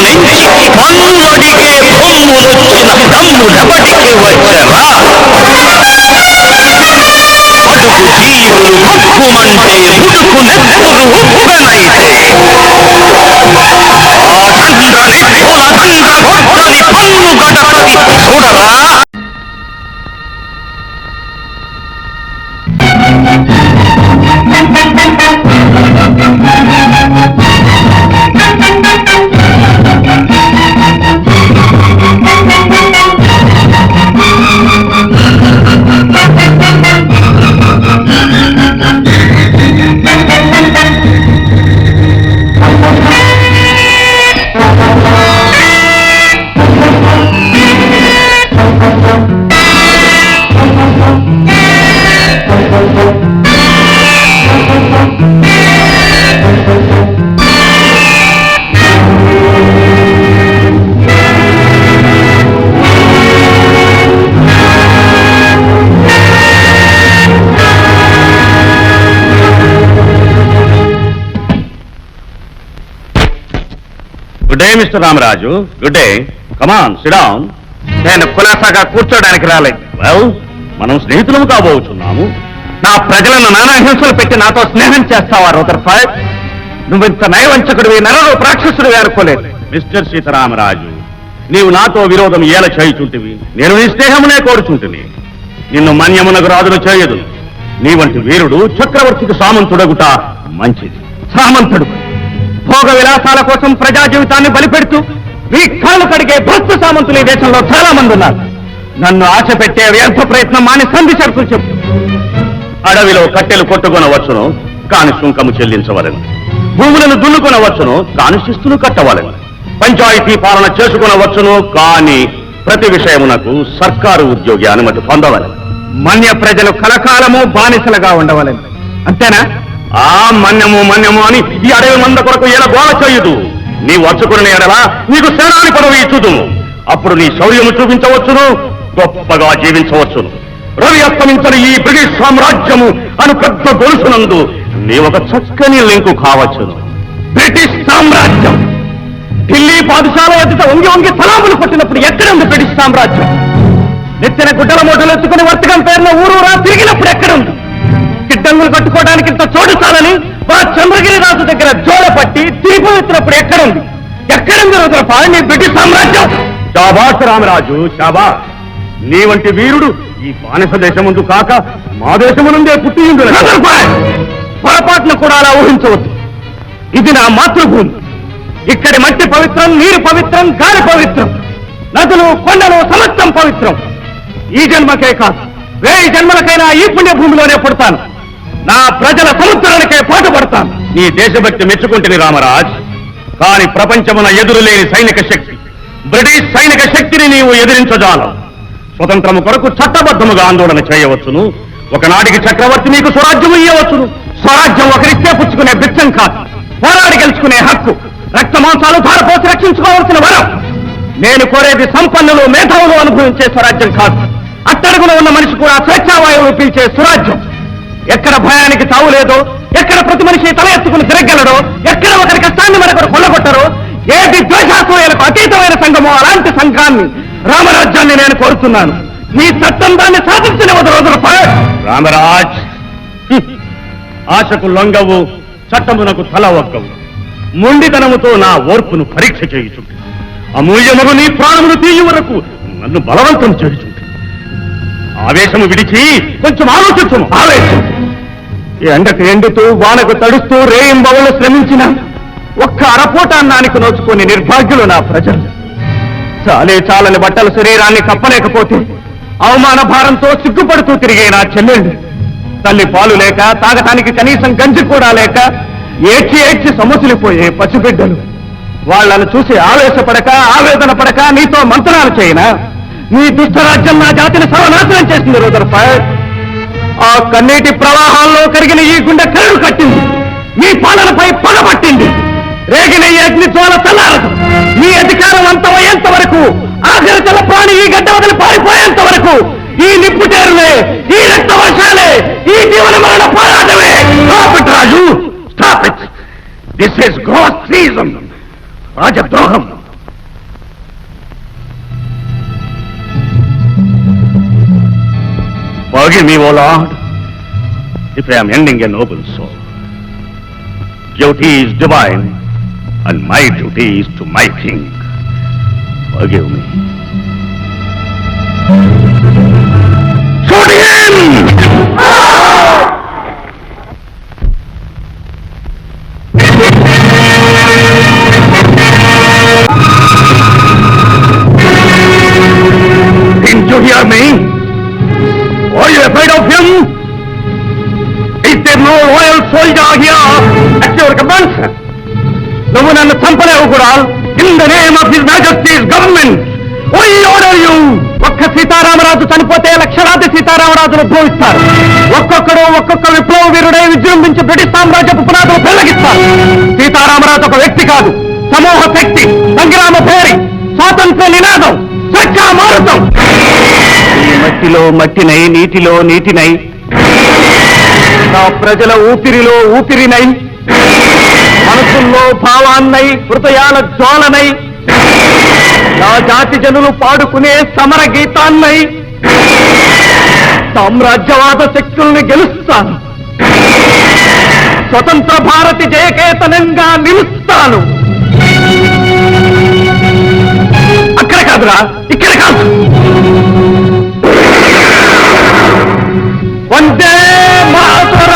నుంచి పన్నులడిగే బొమ్ములొచ్చిన దమ్ములెవడికి వచ్చరా? అడుగు జీవులు హక్కుమంటే ఉడుకు నెత్తురు ఉప్పనైతే ఆ దండ్రని దండ్ర కొట్టని పన్ను గడపది చూడరా? Good day mister Ramaraju. Good day. Come on sit down. నేను కులాసాగా కూర్చోడానికి రాలేదు. వెల్, మనం స్నేహితులము కాబోతున్నాము. నా ప్రజలను నానా హింసలు పెట్టి నాతో స్నేహం చేస్తావా రూదర్ఫర్డ్? నువ్వింత నయవంచకుడివి, నరరు రాక్షసుడివి అనుకోలేదు. మిస్టర్ సీతారామరాజు, నీవు నాతో విరోధం ఏల చేయుచుంటివి, నేను నీ స్నేహమునే కోరుచుంటిని. నిన్ను మన్యమునకు రాజును చేయదు. నీ వంటి వీరుడు చక్రవర్తికి సామంతుడగుట మంచిది. సామంతుడు భోగ విలాసాల కోసం ప్రజా జీవితాన్ని బలిపెడుతూ మీ కాళ్ళు కడిగే భక్తు సామంతులు ఈ దేశంలో చాలా మంది ఉన్నారు. నన్ను ఆశ పెట్టే వ్యర్థ ప్రయత్నం మాని సంధి షరతులు చెప్పు. అడవిలో కట్టెలు కొట్టుకొనవచ్చును, కాని సుంకము చెల్లించవలను. భూములను దున్నుకొనవచ్చును, కాని శిస్తులు కట్టవలను. పంచాయతీ పాలన చేసుకునవచ్చును, కాని ప్రతి విషయమునకు సర్కారు ఉద్యోగి అనుమతి పొందవలను. మన్య ప్రజలు కలకాలము బానిసలుగా ఉండవలను. అంతేనా? ఆ మన్యము అని ఈ అడవి మంద కొరకు ఎలా గోల చేయదు. నీ వచ్చుకుని ఎడలా నీకు సేనాని పదవి ఇచ్చుదును. అప్పుడు నీ శౌర్యము చూపించవచ్చును, గొప్పగా జీవించవచ్చును. రవి అస్తమించని ఈ బ్రిటిష్ సామ్రాజ్యము అను పెద్ద గొలుసునందు నీ ఒక చక్కని లింకు కావచ్చును. బ్రిటిష్ సామ్రాజ్యం ఢిల్లీ పాదుషాల ఎదుట వంగి వంగి సలాములు కొట్టినప్పుడు ఎక్కడుంది బ్రిటిష్ సామ్రాజ్యం? నెత్తిన గుడ్డల మూటలు ఎత్తుకుని వర్తకం పేరున ఊరూరా తిరిగినప్పుడు ఎక్కడుంది? గిడ్డంగులు కట్టుకోవడానికి ఇంత చోటు చాలని మా చంద్రగిరి రాజు దగ్గర జోడ పట్టి తిరిగి ఎత్తినప్పుడు ఎక్కడుంది? ఎక్కడుంది రుద్రపాల్ నీ బ్రిటిష్ సామ్రాజ్యం? శాబాష్ రామరాజు, శాబాష్. నీ వంటి వీరుడు ఈ బానిస దేశముందు కాక మా దేశమునందే పుట్టి పొరపాటును కూడా అలా ఊహించవద్దు. ఇది నా మాతృభూమి. ఇక్కడి మట్టి పవిత్రం, నీరు పవిత్రం, గాలి పవిత్రం, నదులు కొండలు సమస్తం పవిత్రం. ఈ జన్మకే కాదు, 1000 జన్మలకైనా ఈ పుణ్యభూమిలోనే పుడతాను. నా ప్రజల సముద్రానికే పాటుపడతాను. నీ దేశభక్తి మెచ్చుకుంటుంది రామరాజ్. కాని ప్రపంచమున ఎదురులేని సైనిక శక్తి, బ్రిటిష్ సైనిక శక్తిని నీవు ఎదిరించజాలం. స్వతంత్రము కొరకు చట్టబద్ధముగా ఆందోళన చేయవచ్చును. ఒకనాటికి చక్రవర్తి నీకు స్వరాజ్యము ఇయ్యవచ్చును. స్వరాజ్యం ఒకరిస్తే పుచ్చుకునే బిచ్చం కాదు, పోరాడి గెలుచుకునే హక్కు, రక్త మాంసాలు ధారపోసి రక్షించుకోవాల్సిన వరం. నేను కోరేది సంపన్నులు, మేధావులు అనుభవించే స్వరాజ్యం కాదు, అట్టడుగులో ఉన్న మనిషి కూడా స్వేచ్ఛావాయువులు పీల్చే స్వరాజ్యం. ఎక్కడ భయానికి తావు లేదో, ఎక్కడ ప్రతి మనిషి తల ఎత్తుకుని తిరగలడో, ఎక్కడ ఒకరి కష్టాన్ని మరొకరు కొల్లగొట్టరో, ఏది ద్వేషాసూయలకు అతీతమైన సంఘమో అలాంటి సంఘాన్ని, రామరాజ్యాన్ని నేను కోరుతున్నాను. నీ చట్టం దాన్ని సాధించిన రామరాజ్. ఆశకు లొంగవు, చట్టమునకు తల ఒక్కవు. మొండితనముతో నా ఓర్పును పరీక్ష చేయుచుంటుంది. అమూల్యముగు నీ ప్రాణమును తీయ వరకు నన్ను బలవంతం చేయుచుంటుంది. ఆవేశము విడిచి కొంచెం ఆలోచించము. ఆవేశం ఎండకు ఎండుతూ వానకు తడుస్తూ రేయింబవలు శ్రమించిన ఒక్క అరపోట అన్నానికి నోచుకొని నిర్భాగ్యులు నా ప్రజలు. చాలని బట్టల శరీరాన్ని కప్పలేకపోతే అవమాన భారంతో సిగ్గుపడుతూ తిరిగే నా చెల్లెళ్ళు, తల్లి పాలు లేక తాగటానికి కనీసం గంజి కూడా లేక ఏడ్చి సొమసిలిపోయే పసిబిడ్డలు, వాళ్లను చూసి ఆవేశపడక ఆవేదన పడక నీతో మంత్రాలు చేయనా? నీ దుష్టరాజ్యం నా జాతిని సర్వనాశనం చేసింది రుదర్ఫర్డ్. ఆ కన్నీటి ప్రవాహాల్లో కరిగిన ఈ గుండె కరుడు కట్టింది, మీ పాలనపై పగబట్టింది. రేగిన ఈ అగ్ని జ్వాల చల్లారదు. మీ అధికారం అంతమయ్యేంత వరకు, ఆఖరి తల ప్రాణి ఈ గడ్డ వదిలి పారిపోయేంత వరకు ఈ నిప్పుటేరులే, ఈ రక్త వర్షాలే, ఈ జీవన మరణ పోరాటమే. Stop it Raju, stop it. This is gross treason, రాజద్రోహం. Forgive me, O Lord, if I am ending a noble soul. Duty is divine, and my duty is to my king. Forgive me. Shoot him! Didn't you hear me? Are you afraid of him? Is there no royal soldier here at your command? నువ్వు నన్ను చంపలేవు కూడా. In the name of his majesty's government why order you. ఒక్క సీతారామరాజు చనిపోతే లక్షలాది సీతారామరాజులు ఉద్భవిస్తారు. ఒక్కొక్కడు ఒక్కొక్క విప్లవ వీరుడై విజృంభించి బ్రిటిష్ సామ్రాజ్యపు పునాదులు పెళ్లగిస్తారు. సీతారామరాజు ఒక వ్యక్తి కాదు, సమూహ శక్తి, సంగ్రామ భేరి, స్వాతంత్ర నినాదం, స్వచ్ఛ మారుతం. ఈ మట్టిలో మట్టినై, నీటిలో నీటినై, నా ప్రజల ఊపిరిలో ఊపిరినై, మనసుల్లో భావాన్నై, హృదయాల జ్వాలనై, నా జాతి జనులు పాడుకునే సమర గీతాన్నై సామ్రాజ్యవాద శక్తుల్ని గెలుస్తాను. స్వతంత్ర భారతి జయకేతనంగా నిలుస్తాను. అక్కడ కాదురా, ఇక్కడ కాదు. వందే మాతరం.